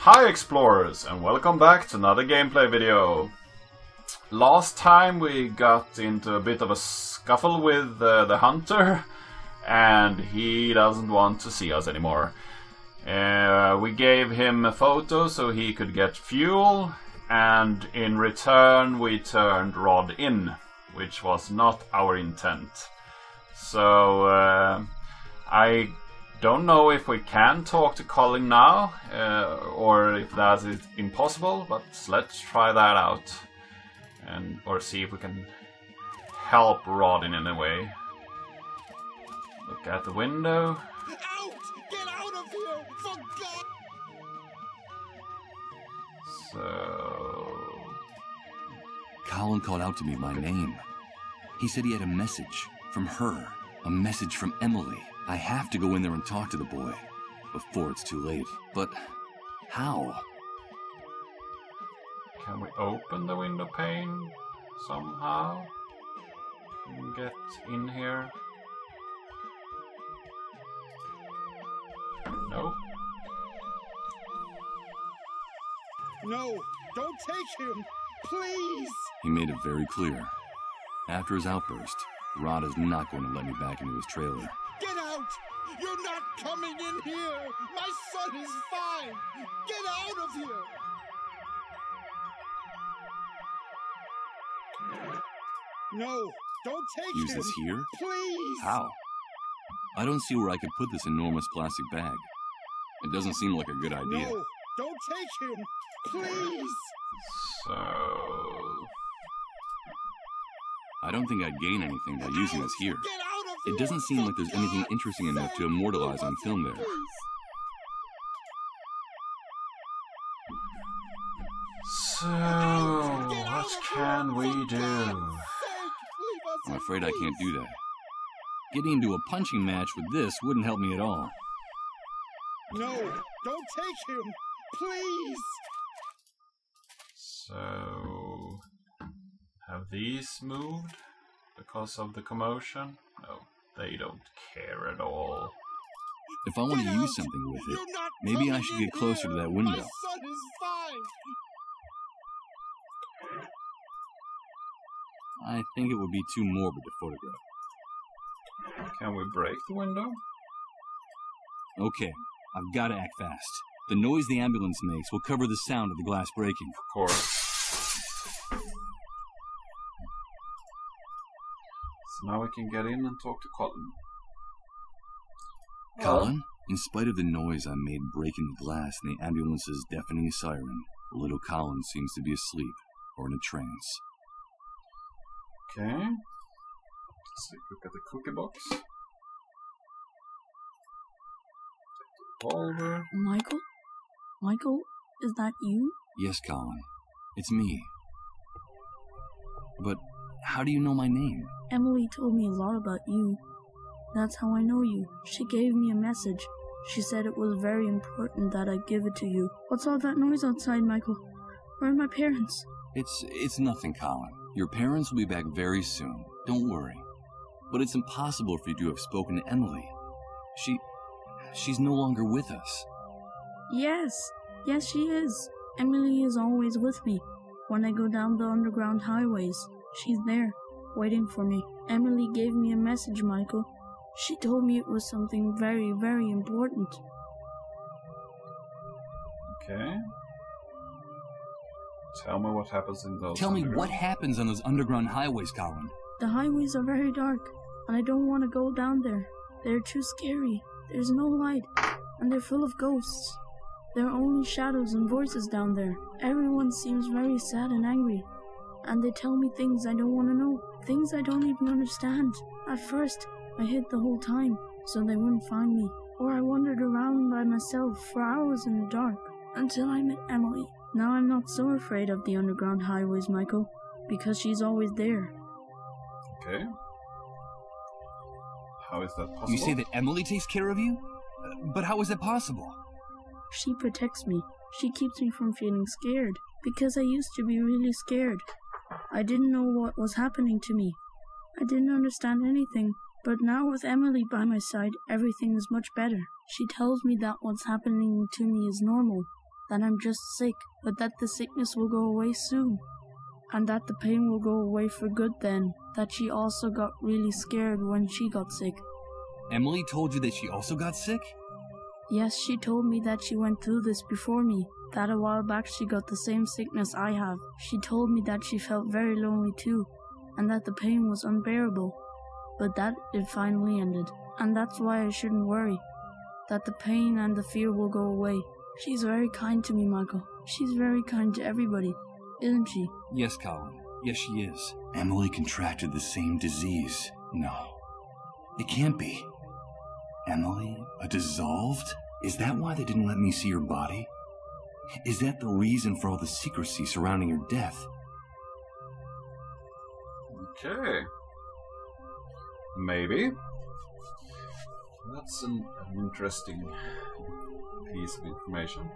Hi explorers, and welcome back to another gameplay video. Last time we got into a bit of a scuffle with the hunter, and he doesn't want to see us anymore. We gave him a photo so he could get fuel, and in return we turned Rod in, which was not our intent. So I don't know if we can talk to Colin now, or if that is impossible, but let's try that out. Or see if we can help Rod in any way. Look at the window. Out! Get out of here! For God! So... Colin called out to me by name. He said he had a message from her. A message from Emily. I have to go in there and talk to the boy before it's too late. But how? Can we open the window pane somehow? And get in here? Nope. No! Don't take him! Please! He made it very clear. After his outburst, Rod is not going to let me back into his trailer. Get out! You're not coming in here! My son is fine! Get out of here! No! Don't take Use him! this here? Please! How? I don't see where I could put this enormous plastic bag. It doesn't seem like a good idea. No! Don't take him! Please! So... I don't think I'd gain anything by using this here. Get out of here! It doesn't seem like there's anything interesting enough to immortalize on film there. So, what can we do? I'm afraid I can't do that. Getting into a punching match with this wouldn't help me at all. No! Don't take him! Please! So... have these moved because of the commotion? No, they don't care at all. If I want to use something with it, maybe I should get closer to that window. My son is fine! I think it would be too morbid to photograph. Can we break the window? Okay, I've got to act fast. The noise the ambulance makes will cover the sound of the glass breaking. Of course. So now we can get in and talk to Colin. Colin, in spite of the noise I made breaking the glass and the ambulance's deafening siren, little Colin seems to be asleep or in a trance. Okay. Let's take a look at the cookie box. Revolver. Michael? Michael, is that you? Yes, Colin. It's me. But how do you know my name? Emily told me a lot about you. That's how I know you. She gave me a message. She said it was very important that I give it to you. What's all that noise outside, Michael? Where are my parents? It's nothing, Colin. Your parents will be back very soon. Don't worry. But it's impossible for you to have spoken to Emily. She's no longer with us. Yes, she is. Emily is always with me. When I go down the underground highways, she's there, waiting for me. Emily gave me a message, Michael. She told me it was something very, very important. Okay. Tell me what happens in those. Tell me what happens on those underground highways, Colin. The highways are very dark, and I don't want to go down there. They're too scary. There's no light, and they're full of ghosts. There are only shadows and voices down there. Everyone seems very sad and angry, and they tell me things I don't want to know, things I don't even understand. At first, I hid the whole time, so they wouldn't find me, or I wandered around by myself for hours in the dark, until I met Emily. Now I'm not so afraid of the underground highways, Michael, because she's always there. Okay. How is that possible? You say that Emily takes care of you? But how is that possible? She protects me. She keeps me from feeling scared, because I used to be really scared. I didn't know what was happening to me. I didn't understand anything, but now with Emily by my side, everything is much better. She tells me that what's happening to me is normal, that I'm just sick, but that the sickness will go away soon. And that the pain will go away for good then. That she also got really scared when she got sick. Emily told you that she also got sick? Yes, she told me that she went through this before me. That a while back she got the same sickness I have. She told me that she felt very lonely too, and that the pain was unbearable. But that it finally ended, and that's why I shouldn't worry. That the pain and the fear will go away. She's very kind to me, Michael. She's very kind to everybody, isn't she? Yes, Colin. Yes, she is. Emily contracted the same disease. No, it can't be. Emily, a dissolved? Is that why they didn't let me see her body? Is that the reason for all the secrecy surrounding her death? Okay. Maybe. That's an interesting piece of information.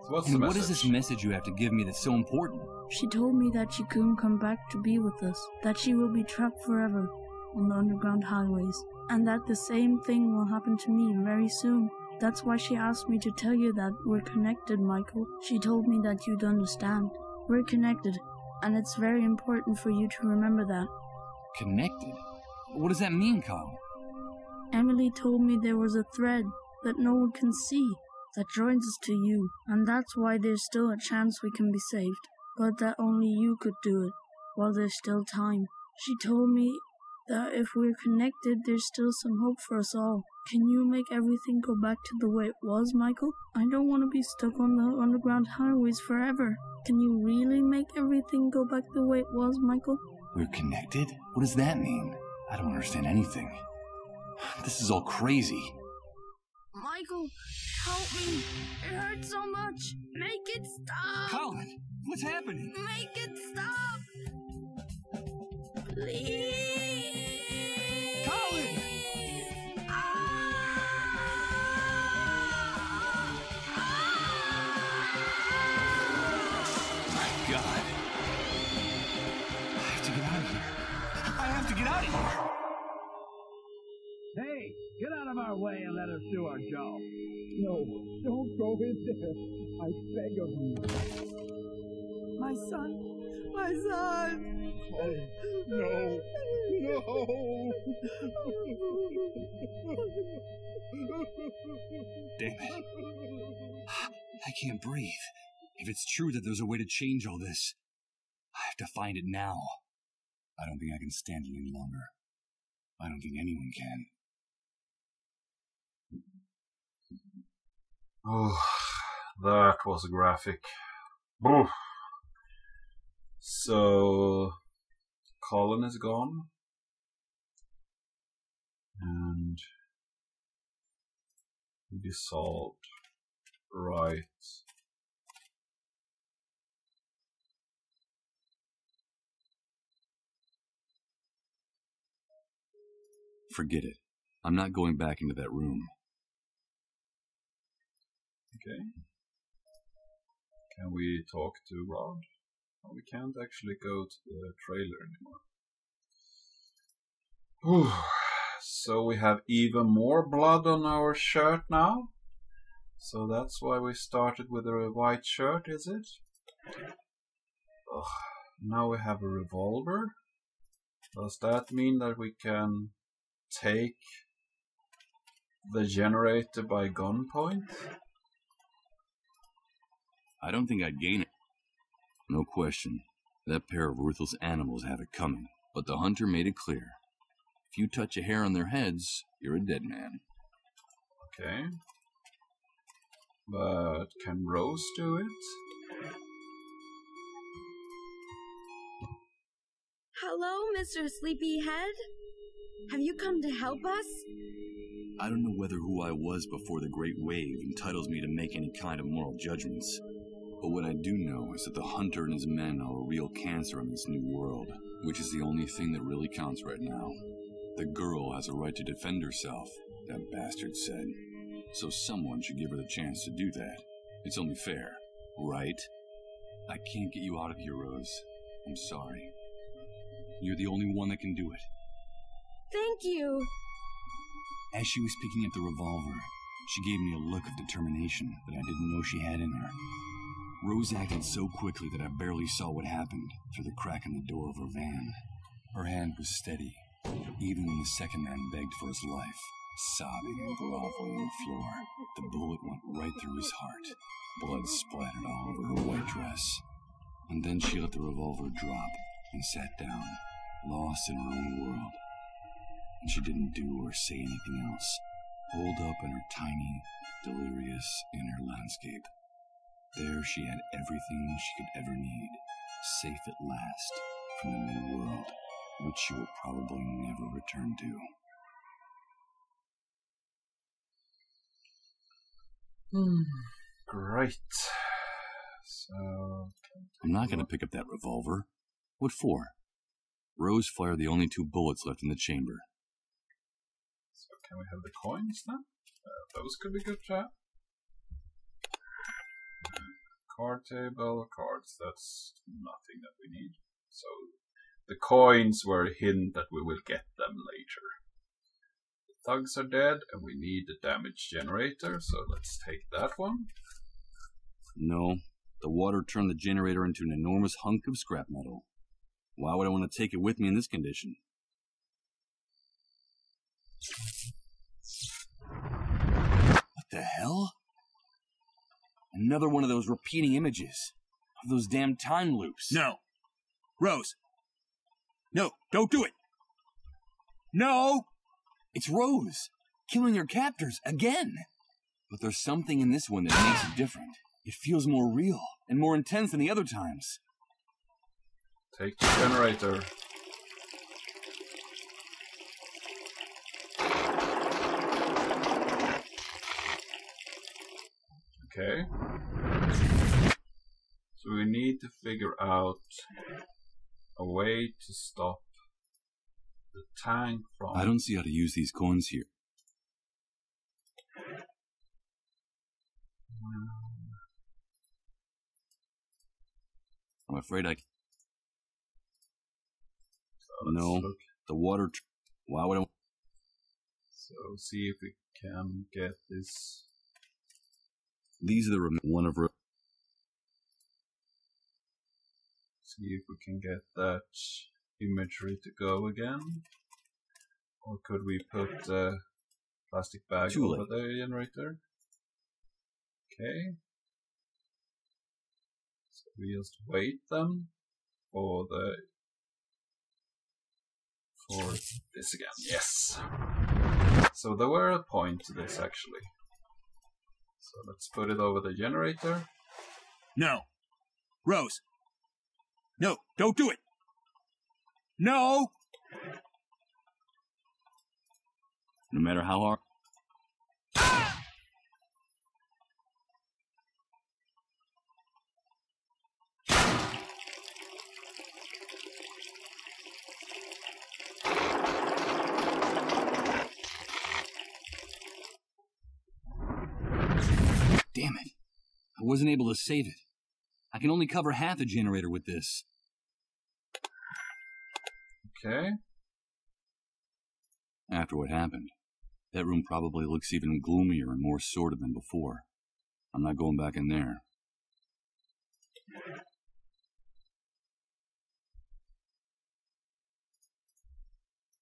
So what's the message? What is this message you have to give me that's so important? She told me that she couldn't come back to be with us, that she will be trapped forever on the underground highways, and that the same thing will happen to me very soon. That's why she asked me to tell you that we're connected, Michael. She told me that you'd understand. We're connected, and it's very important for you to remember that. Connected? What does that mean, Colin? Emily told me there was a thread that no one can see that joins us to you, and that's why there's still a chance we can be saved, but that only you could do it while there's still time. She told me that if we're connected, there's still some hope for us all. Can you make everything go back to the way it was, Michael? I don't want to be stuck on the underground highways forever. Can you really make everything go back the way it was, Michael? We're connected? What does that mean? I don't understand anything. This is all crazy. Michael, help me. It hurts so much. Make it stop. Colin, what's happening? Make it stop. Please. Colin! My God. I have to get out of here. I have to get out of here. Hey, get out of our way and let us do our job. No, don't go in there. I beg of you. My son! My son! Oh, no. Damn it. I can't breathe. If it's true that there's a way to change all this, I have to find it now. I don't think I can stand it any longer. I don't think anyone can. Oh, that was graphic. Oof. So, Colin is gone. And dissolved. Right. Forget it. I'm not going back into that room. Okay. Can we talk to Rod? Oh, we can't actually go to the trailer anymore. Whew. So we have even more blood on our shirt now. So that's why we started with a white shirt, is it? Ugh. Now we have a revolver. Does that mean that we can take the generator by gunpoint? I don't think I'd gain it. No question. That pair of ruthless animals have it coming. But the hunter made it clear. If you touch a hair on their heads, you're a dead man. Okay. But can Rose do it? Hello, Mr. Sleepyhead. Have you come to help us? I don't know whether who I was before the Great Wave entitles me to make any kind of moral judgments. But what I do know is that the hunter and his men are a real cancer in this new world, which is the only thing that really counts right now. The girl has a right to defend herself, that bastard said. So someone should give her the chance to do that. It's only fair, right? I can't get you out of here, Rose. I'm sorry. You're the only one that can do it. Thank you. As she was picking up the revolver, She gave me a look of determination that I didn't know she had in her. Rose acted so quickly that I barely saw what happened through the crack in the door of her van. Her hand was steady, even when the second man begged for his life, sobbing and groveling on the floor. The bullet went right through his heart. Blood splattered all over her white dress. And then she let the revolver drop and sat down, lost in her own world. And she didn't do or say anything else, holed up in her tiny, delirious inner landscape. There she had everything she could ever need, safe at last from the new world, which she will probably never return to. Great. So... I'm not going to pick up that revolver. What for? Rose fired the only 2 bullets left in the chamber. So can we have the coins now? Those could be good, chat. Card table, cards, that's nothing that we need. So the coins were a hint that we will get them later. The thugs are dead and we need the damage generator, so let's take that one. No, the water turned the generator into an enormous hunk of scrap metal. Why would I want to take it with me in this condition? What the hell? Another one of those repeating images. Of those damn time loops. No. Rose. No, don't do it. No! It's Rose, killing her captors again. But there's something in this one that makes it different. It feels more real and more intense than the other times. Take the generator. Okay. So we need to figure out a way to stop the tank from... I don't see how to use these coins here. I'm afraid I... So no, look. the water... Why would I... So see if we can get this... These are the one of... See if we can get that imagery to go again. Or could we put the plastic bag over the generator? Okay. So we just wait them for this again. Yes. So there were a point to this actually. So let's put it over the generator. No. Rose. No, don't do it. No! No matter how hard... Damn it. I wasn't able to save it. I can only cover half the generator with this. Okay. After what happened, that room probably looks even gloomier and more sordid than before. I'm not going back in there.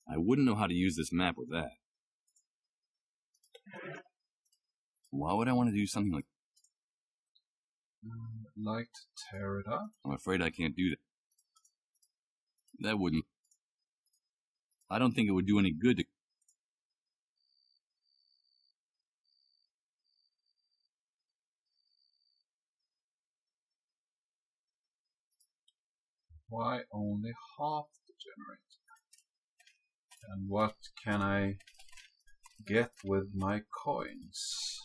I wouldn't know how to use this map with that. Why would I want to do something like... Like to tear it up? I'm afraid I can't do that. That wouldn't... I don't think it would do any good to... Why only half the generator? And what can I get with my coins?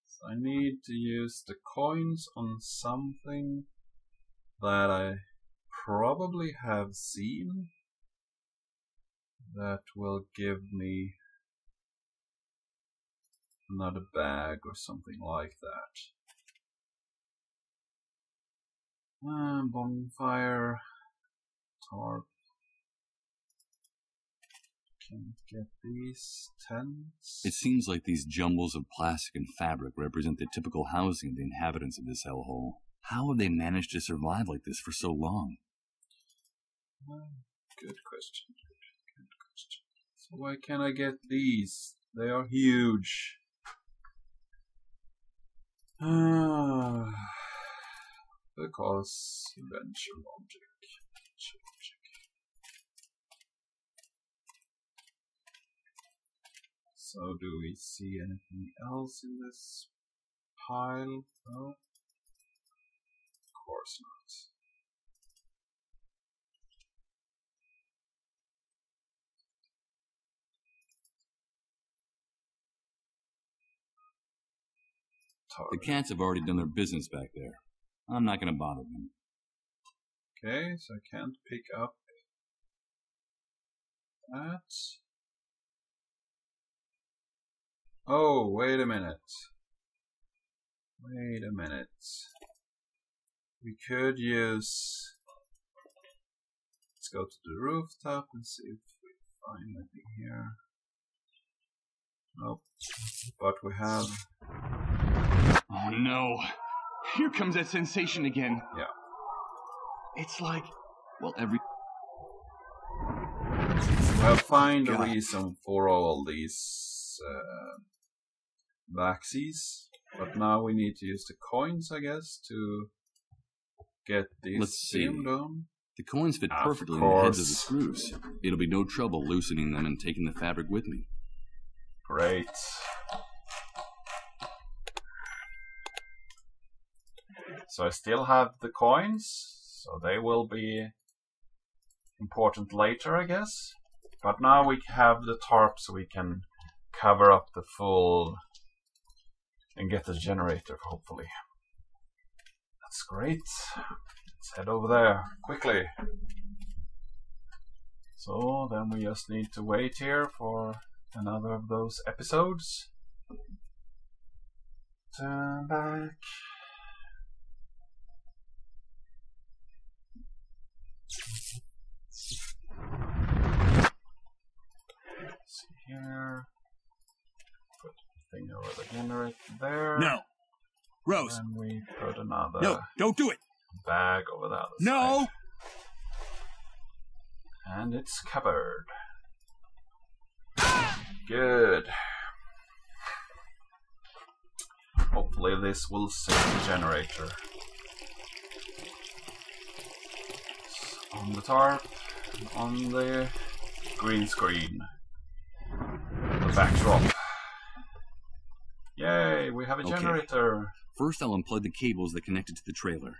So I need to use the coins on something that I probably have seen that will give me another bag or something like that. Bonfire, tarp. Can't get these tents. It seems like these jumbles of plastic and fabric represent the typical housing of the inhabitants of this hellhole. How have they managed to survive like this for so long? Good question. Good question. So why can't I get these? They are huge. Because adventure logic. So do we see anything else in this pile? No. Of course not. The cats have already done their business back there. I'm not going to bother them. Okay, so I can't pick up that. Oh, wait a minute. Wait a minute. We could use... Let's go to the rooftop and see if we find anything here. Nope. But we have... Oh no! Here comes that sensation again. Yeah. It's like, well, every... Well, find a reason for all these vaccines. But now we need to use the coins, I guess, to get these seamed on. The coins fit perfectly in the heads of the screws. It'll be no trouble loosening them and taking the fabric with me. Great. So I still have the coins, so they will be important later, I guess. But now we have the tarp so we can cover up the full and get the generator, hopefully. That's great. Let's head over there, quickly. So then we just need to wait here for another of those episodes. Turn back. See here. Put the thing over the generator there. No. Rose. And we put another No, don't do it. bag over the other No. side. And it's covered. Good. Hopefully this will save the generator. On the tarp, on the green screen, the backdrop. Yay, we have a generator. First, I'll unplug the cables that connected to the trailer.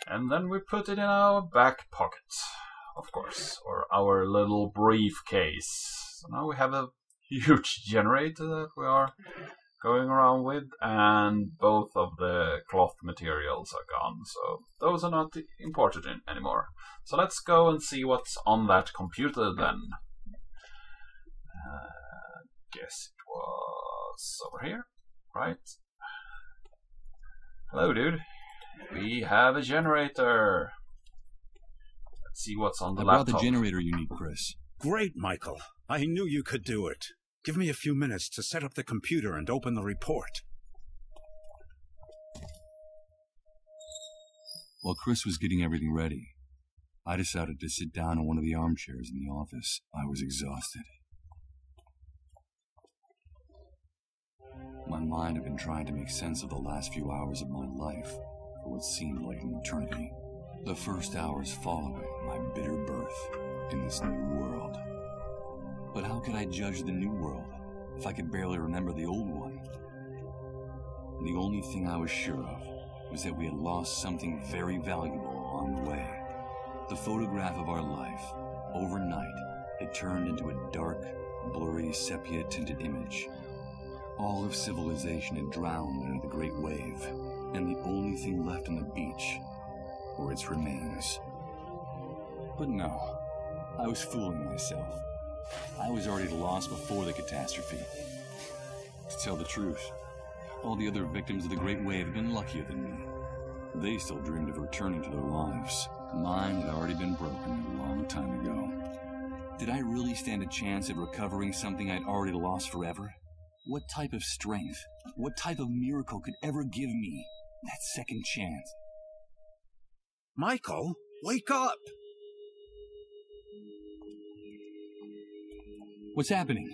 And then we put it in our back pocket, of course, or our little briefcase. So now we have a huge generator that we are going around with, and both of the cloth materials are gone, so those are not imported in anymore. So let's go and see what's on that computer then. Guess it was over here, right? Hello, dude. We have a generator. Let's see what's on the laptop. I brought the generator you need, Chris. Great, Michael. I knew you could do it. Give me a few minutes to set up the computer and open the report. While Chris was getting everything ready, I decided to sit down in one of the armchairs in the office. I was exhausted. My mind had been trying to make sense of the last few hours of my life, for what seemed like an eternity. The first hours following my bitter birth in this new world. But how could I judge the new world if I could barely remember the old one? The only thing I was sure of was that we had lost something very valuable on the way. The photograph of our life, overnight, had turned into a dark, blurry, sepia-tinted image. All of civilization had drowned under the great wave, and the only thing left on the beach were its remains. But no, I was fooling myself. I was already lost before the catastrophe. To tell the truth, all the other victims of the Great Wave had been luckier than me. They still dreamed of returning to their lives. Mine had already been broken a long time ago. Did I really stand a chance of recovering something I'd already lost forever? What type of strength, what type of miracle could ever give me that second chance? Michael, wake up! What's happening?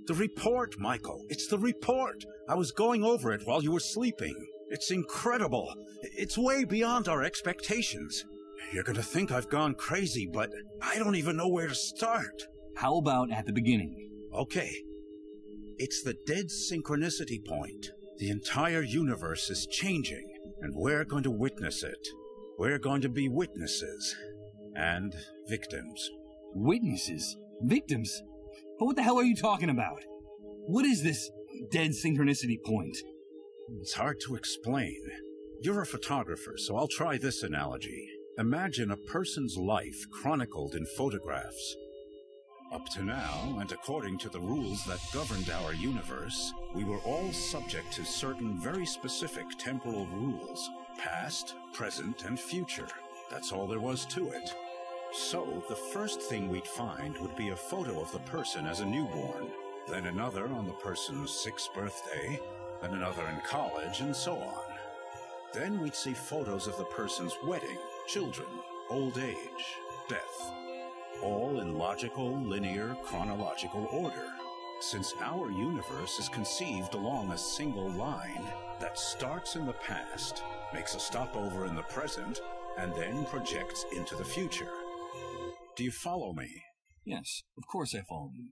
The report, Michael. It's the report. I was going over it while you were sleeping. It's incredible. It's way beyond our expectations. You're gonna think I've gone crazy, but I don't even know where to start. How about at the beginning? Okay. It's the dead synchronicity point. The entire universe is changing, and we're going to witness it. We're going to be witnesses. And victims. Witnesses? Victims? But what the hell are you talking about? What is this dead synchronicity point? It's hard to explain. You're a photographer, so I'll try this analogy. Imagine a person's life chronicled in photographs. Up to now, and according to the rules that governed our universe, we were all subject to certain very specific temporal rules. Past, present, and future. That's all there was to it. So, the first thing we'd find would be a photo of the person as a newborn, then another on the person's 6th birthday, then another in college, and so on. Then we'd see photos of the person's wedding, children, old age, death, all in logical, linear, chronological order. Since our universe is conceived along a single line that starts in the past, makes a stopover in the present, and then projects into the future. Do you follow me? Yes, of course I follow you.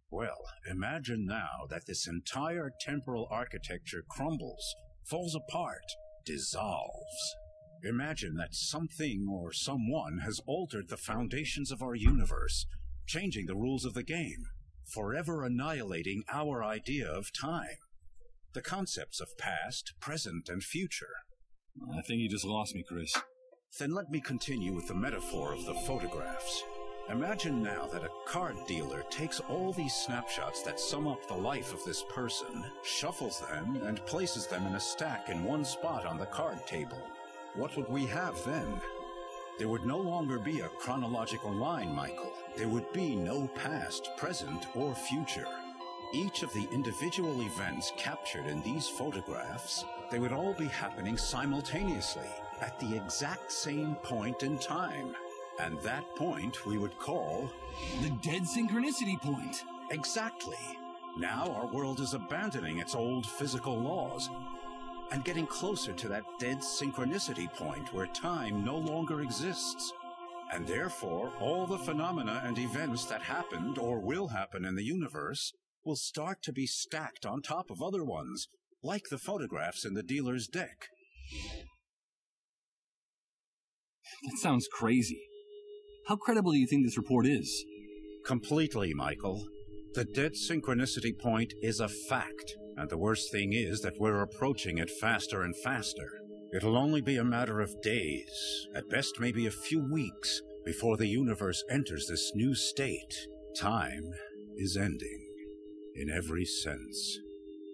Well, imagine now that this entire temporal architecture crumbles, falls apart, dissolves. Imagine that something or someone has altered the foundations of our universe, changing the rules of the game, forever annihilating our idea of time, the concepts of past, present, and future. I think you just lost me, Chris. Then let me continue with the metaphor of the photographs. Imagine now that a card dealer takes all these snapshots that sum up the life of this person, shuffles them, and places them in a stack in one spot on the card table. What would we have then? There would no longer be a chronological line, Michael. There would be no past, present, or future. Each of the individual events captured in these photographs, they would all be happening simultaneously, at the exact same point in time. And that point we would call... the dead synchronicity point. Exactly. Now our world is abandoning its old physical laws and getting closer to that dead synchronicity point where time no longer exists. And therefore, all the phenomena and events that happened or will happen in the universe will start to be stacked on top of other ones, like the photographs in the dealer's deck. That sounds crazy. How credible do you think this report is? Completely, Michael. The dead synchronicity point is a fact, and the worst thing is that we're approaching it faster and faster. It'll only be a matter of days, at best maybe a few weeks, before the universe enters this new state. Time is ending, in every sense.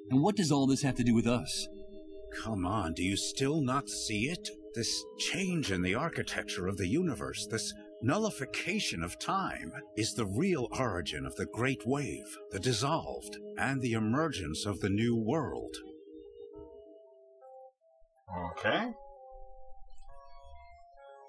And what does all this have to do with us? Come on, do you still not see it? This change in the architecture of the universe, this nullification of time, is the real origin of the Great Wave, the dissolved, and the emergence of the new world. Okay.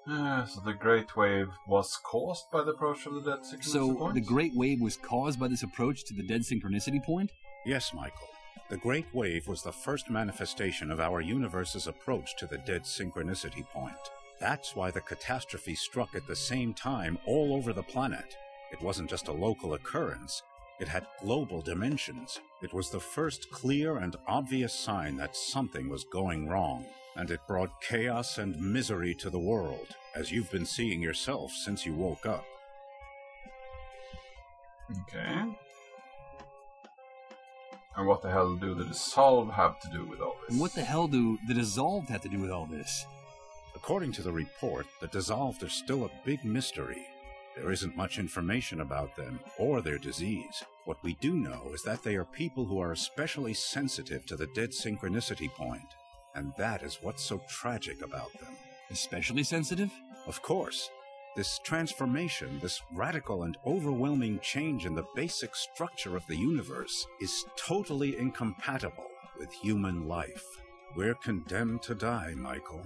So the Great Wave was caused by the approach of the dead synchronicity point? So the Great Wave was caused by this approach to the dead synchronicity point? Yes, Michael. The Great Wave was the first manifestation of our universe's approach to the dead synchronicity point. That's why the catastrophe struck at the same time all over the planet. It wasn't just a local occurrence. It had global dimensions. It was the first clear and obvious sign that something was going wrong. And it brought chaos and misery to the world, as you've been seeing yourself since you woke up. Okay. And what the hell do the dissolve have to do with all this? And what the hell do the dissolved have to do with all this? According to the report, the dissolved are still a big mystery. There isn't much information about them or their disease. What we do know is that they are people who are especially sensitive to the dead synchronicity point, And that is what's so tragic about them. Especially sensitive? Of course. This transformation, this radical and overwhelming change in the basic structure of the universe, is totally incompatible with human life. We're condemned to die, Michael.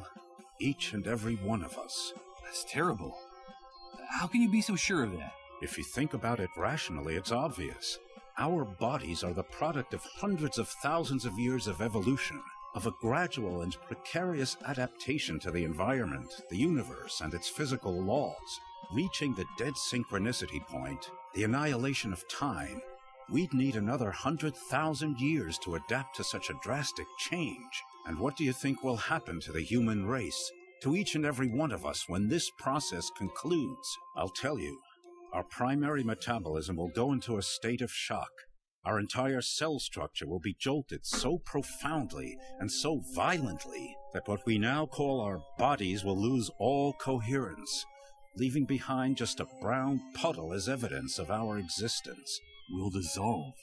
Each and every one of us. That's terrible. How can you be so sure of that? If you think about it rationally, it's obvious. Our bodies are the product of hundreds of thousands of years of evolution, of a gradual and precarious adaptation to the environment, the universe, and its physical laws. Reaching the dead synchronicity point, the annihilation of time, we'd need another 100,000 years to adapt to such a drastic change. And what do you think will happen to the human race, to each and every one of us, when this process concludes? I'll tell you, our primary metabolism will go into a state of shock. Our entire cell structure will be jolted so profoundly and so violently that what we now call our bodies will lose all coherence, leaving behind just a brown puddle as evidence of our existence. We'll dissolve.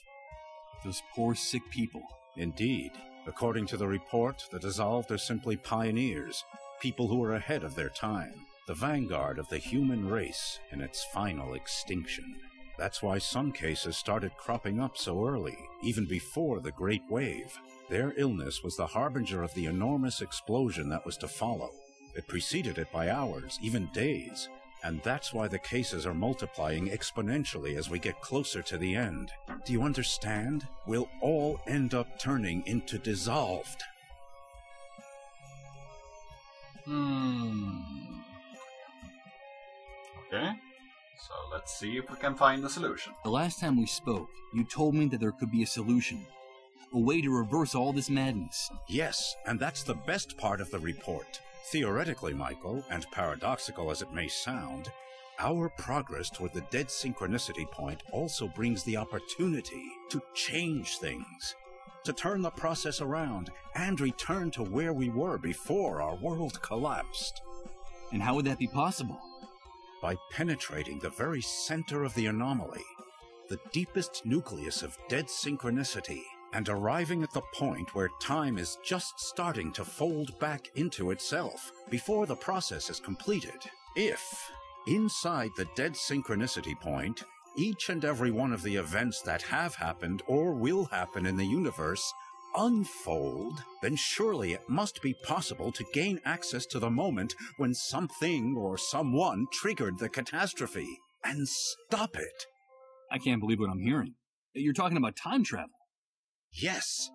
Those poor sick people. Indeed. According to the report, the dissolved are simply pioneers, people who are ahead of their time, the vanguard of the human race in its final extinction. That's why some cases started cropping up so early, even before the Great Wave. Their illness was the harbinger of the enormous explosion that was to follow. It preceded it by hours, even days, and that's why the cases are multiplying exponentially as we get closer to the end. Do you understand? We'll all end up turning into dissolved. Okay. So let's see if we can find the solution. The last time we spoke, you told me that there could be a solution. A way to reverse all this madness. Yes, and that's the best part of the report. Theoretically, Michael, and paradoxical as it may sound, our progress toward the dead synchronicity point also brings the opportunity to change things, to turn the process around and return to where we were before our world collapsed. And how would that be possible? By penetrating the very center of the anomaly, the deepest nucleus of dead synchronicity, and arriving at the point where time is just starting to fold back into itself before the process is completed. If, inside the dead synchronicity point, each and every one of the events that have happened or will happen in the universe unfold, then surely it must be possible to gain access to the moment when something or someone triggered the catastrophe and stop it. I can't believe what I'm hearing. You're talking about time travel. Yes,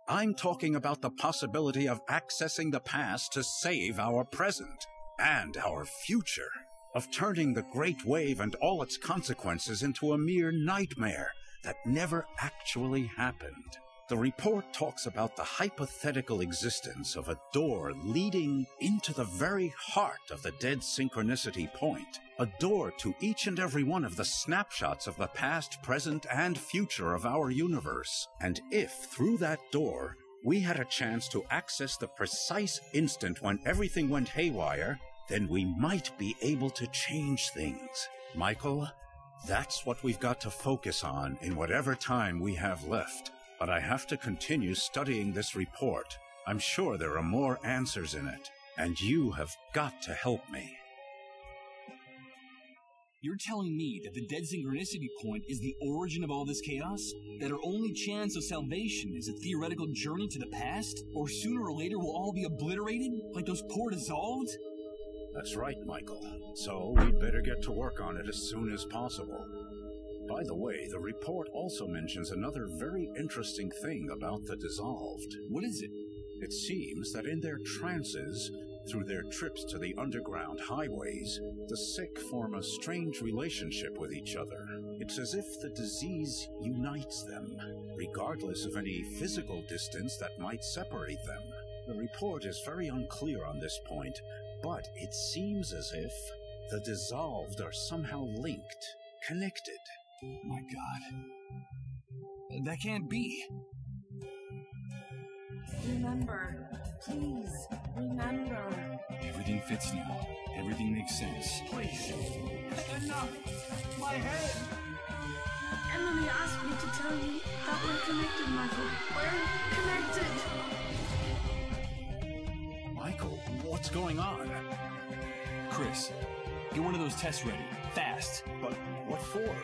I'm talking about the possibility of accessing the past to save our present and our future, of turning the Great Wave and all its consequences into a mere nightmare that never actually happened. The report talks about the hypothetical existence of a door leading into the very heart of the dead synchronicity point, a door to each and every one of the snapshots of the past, present, and future of our universe. And if, through that door, we had a chance to access the precise instant when everything went haywire, then we might be able to change things. Michael, that's what we've got to focus on in whatever time we have left. But I have to continue studying this report. I'm sure there are more answers in it, and you have got to help me. You're telling me that the dead synchronicity point is the origin of all this chaos? That our only chance of salvation is a theoretical journey to the past? Or sooner or later we'll all be obliterated, like those poor dissolved? That's right, Michael. So we'd better get to work on it as soon as possible. By the way, the report also mentions another very interesting thing about the dissolved. What is it? It seems that in their trances, through their trips to the underground highways, the sick form a strange relationship with each other. It's as if the disease unites them, regardless of any physical distance that might separate them. The report is very unclear on this point, but it seems as if the dissolved are somehow linked, connected. My God. That can't be. Remember. Please, remember. Everything fits now. Everything makes sense. Please. Enough. My head. Emily asked me to tell you that we're connected, Michael. We're connected. What's going on? Chris, get one of those tests ready. Fast. But what for?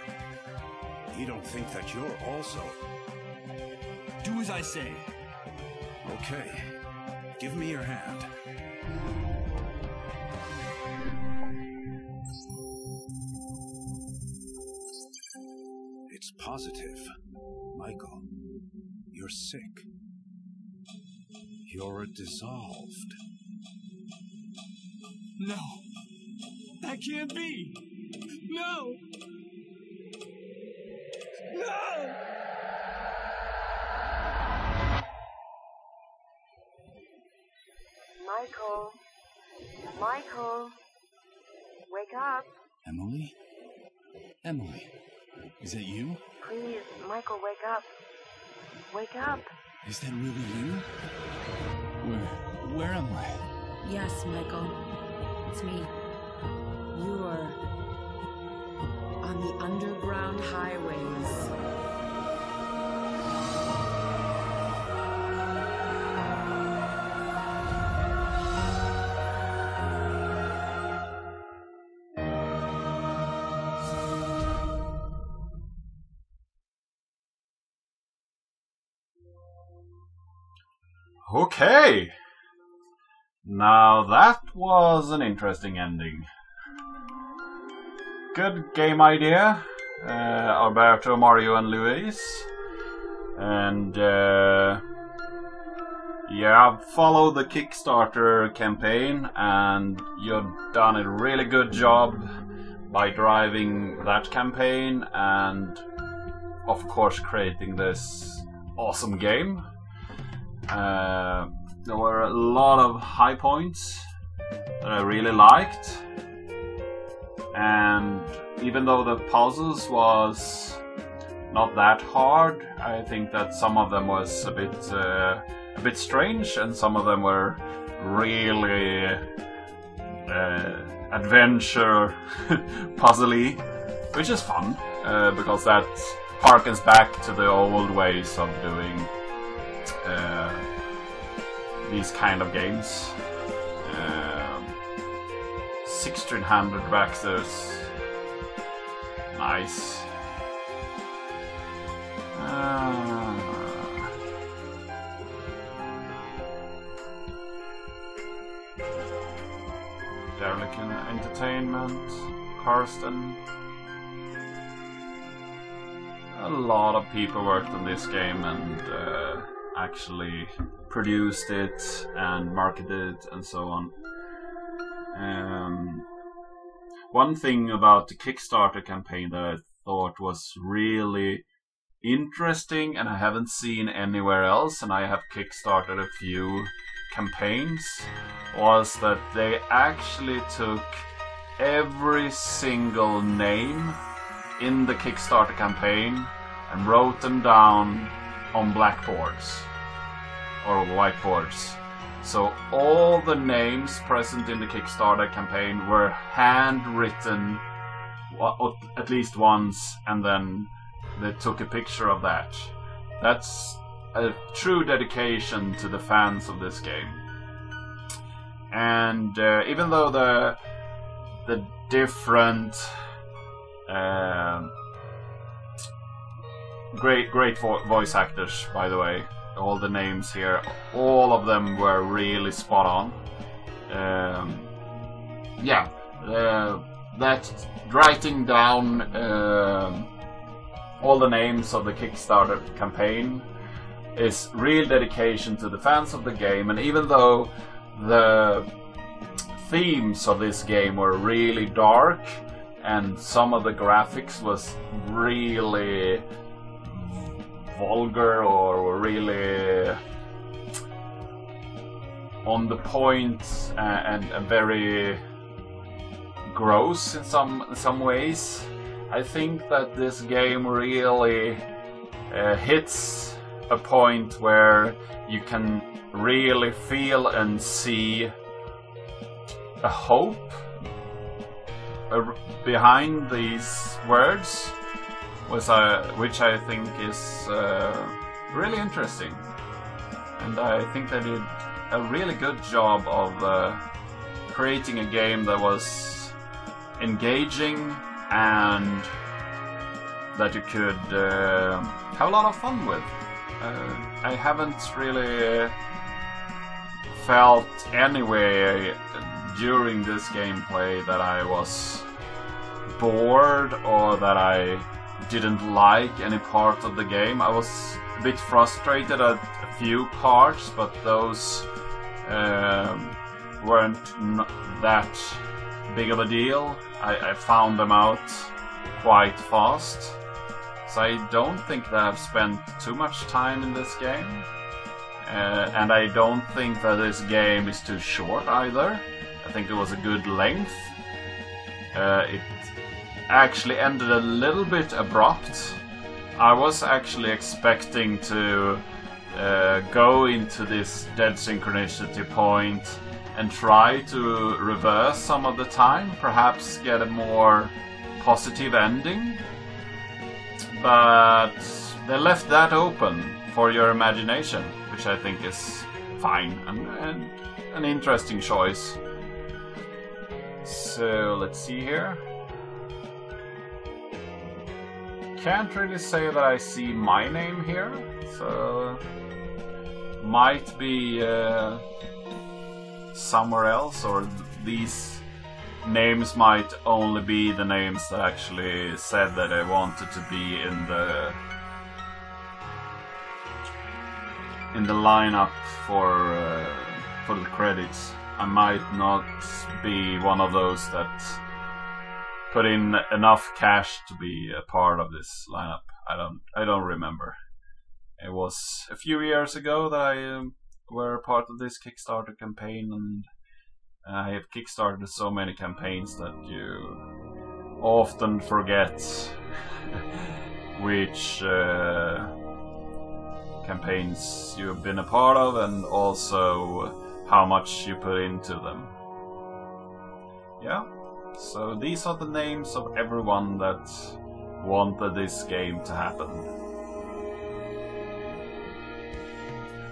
You don't think that you're also... Do as I say. Okay. Give me your hand. It's positive. Michael, you're sick. You're dissolved. No. That can't be. No. No! Michael. Michael. Wake up. Emily? Emily, is that you? Please, Michael, wake up. Wake up. Is that really you? Where am I? Yes, Michael. It's me. You are on the underground highways. Okay. Now that was an interesting ending. Good game idea, Alberto, Mario and Luis. And yeah, follow the Kickstarter campaign, and you've done a really good job by driving that campaign and of course creating this awesome game. There were a lot of high points that I really liked, and even though the puzzles was not that hard, I think that some of them was a bit strange, and some of them were really adventure puzzly, which is fun because that harkens back to the old ways of doing these kind of games. 1600 Baxters. Nice. Derelict Entertainment, Karsten. A lot of people worked on this game and actually produced it and marketed it and so on. One thing about the Kickstarter campaign that I thought was really interesting and I haven't seen anywhere else, and I have kickstarted a few campaigns, was that they actually took every single name in the Kickstarter campaign and wrote them down on blackboards or whiteboards. So all the names present in the Kickstarter campaign were handwritten at least once, and then they took a picture of that. That's a true dedication to the fans of this game. And even though the different great voice actors, by the way, all the names here, all of them were really spot on. Yeah, that writing down all the names of the Kickstarter campaign is real dedication to the fans of the game. And even though the themes of this game were really dark and some of the graphics was really vulgar or really on the point and very gross in some ways, I think that this game really hits a point where you can really feel and see a hope behind these words, which I think is really interesting. And I think they did a really good job of creating a game that was engaging and that you could have a lot of fun with. I haven't really felt anyway during this gameplay that I was bored or that I didn't like any part of the game. I was a bit frustrated at a few parts, but those weren't that big of a deal. I found them out quite fast. So I don't think that I've spent too much time in this game. And I don't think that this game is too short either. I think it was a good length. It actually ended a little bit abrupt. I was actually expecting to go into this dead synchronicity point and try to reverse some of the time, perhaps get a more positive ending. But they left that open for your imagination, which I think is fine and an interesting choice. So let's see here. Can't really say that I see my name here, so might be somewhere else, or these names might only be the names that actually said that I wanted to be in the lineup for the credits. I might not be one of those that put in enough cash to be a part of this lineup. I don't remember. It was a few years ago that I were part of this Kickstarter campaign, and I have kickstarted so many campaigns that you often forget which campaigns you've been a part of, and also how much you put into them. Yeah, so these are the names of everyone that wanted this game to happen.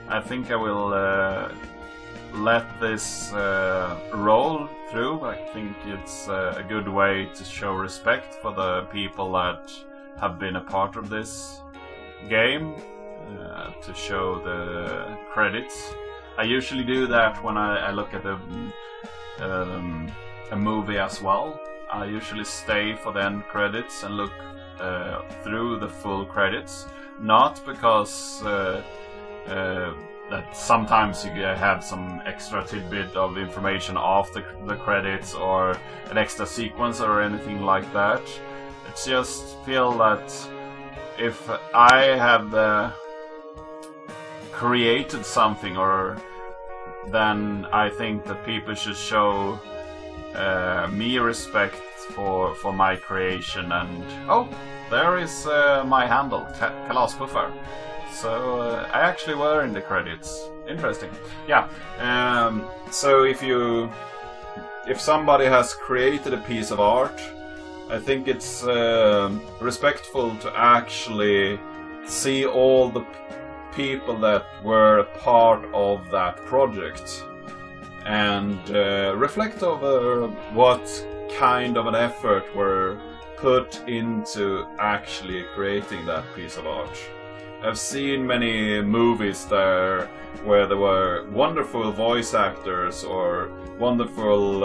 I think I will let this roll through. I think it's a good way to show respect for the people that have been a part of this game, to show the credits. I usually do that when I look at a movie as well. I usually stay for the end credits and look through the full credits, not because that sometimes you have some extra tidbit of information after the credits or an extra sequence or anything like that. It's just feel that if I have created something, or then I think that people should show me respect for my creation. And oh, there is my handle, Kalaspuffer. So I actually were in the credits. Interesting. Yeah. So if somebody has created a piece of art, I think it's respectful to actually see all the people that were a part of that project and reflect over what kind of an effort were put into actually creating that piece of art. I've seen many movies there where there were wonderful voice actors or wonderful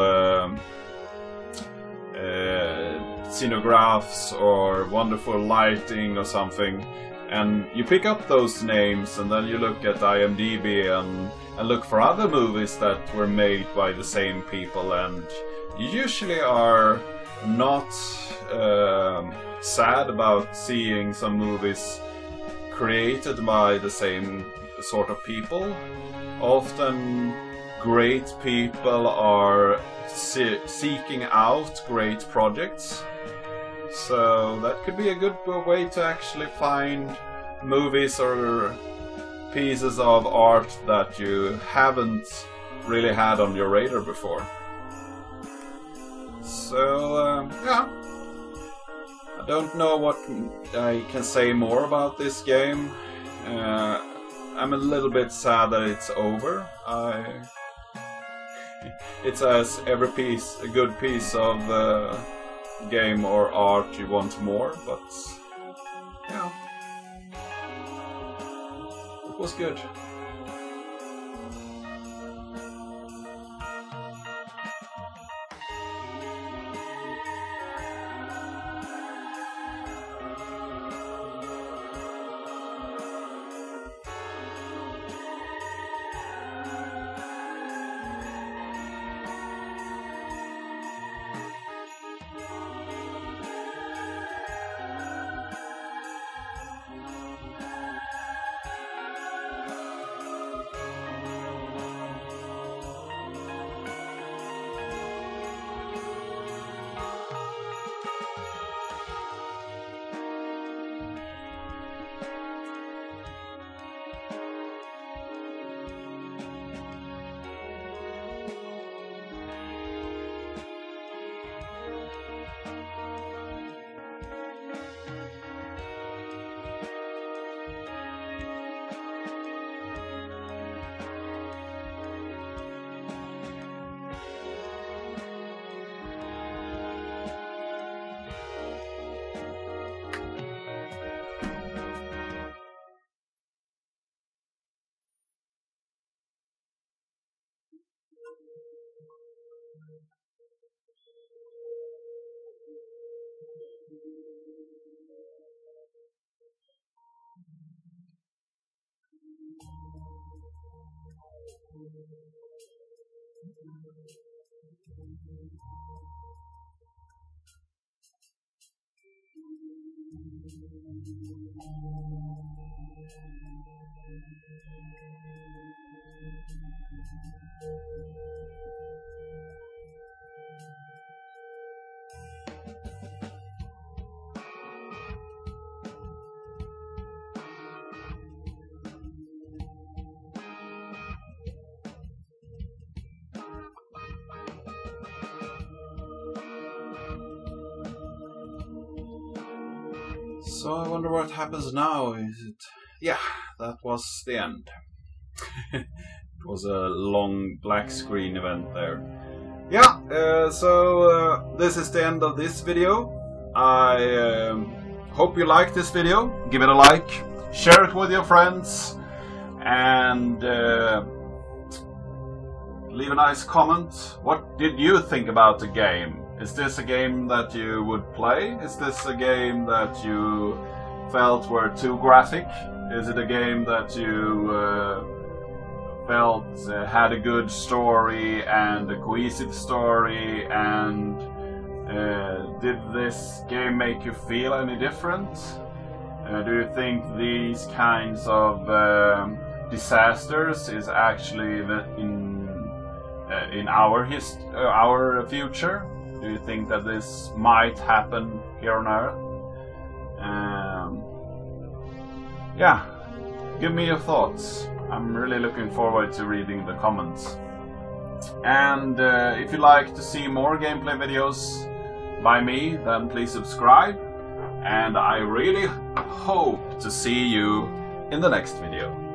scenographs or wonderful lighting or something, and you pick up those names and then you look at IMDb and look for other movies that were made by the same people, and you usually are not sad about seeing some movies created by the same sort of people. Often great people are seeking out great projects, so that could be a good way to actually find movies or pieces of art that you haven't really had on your radar before. So yeah, I don't know what I can say more about this game. I'm a little bit sad that it's over. It says every piece, a good piece of game or art you want more, but yeah, it was good. So I wonder what happens now. Is it? Yeah, that was the end. It was a long black screen event there. Yeah, this is the end of this video. I hope you liked this video. Give it a like, share it with your friends, and leave a nice comment. What did you think about the game? Is this a game that you would play? Is this a game that you felt were too graphic? Is it a game that you felt had a good story and a cohesive story? And did this game make you feel any different? Do you think these kinds of disasters is actually in our future? Do you think that this might happen here on Earth? Yeah, give me your thoughts. I'm really looking forward to reading the comments. And if you like to see more gameplay videos by me, then please subscribe. And I really hope to see you in the next video.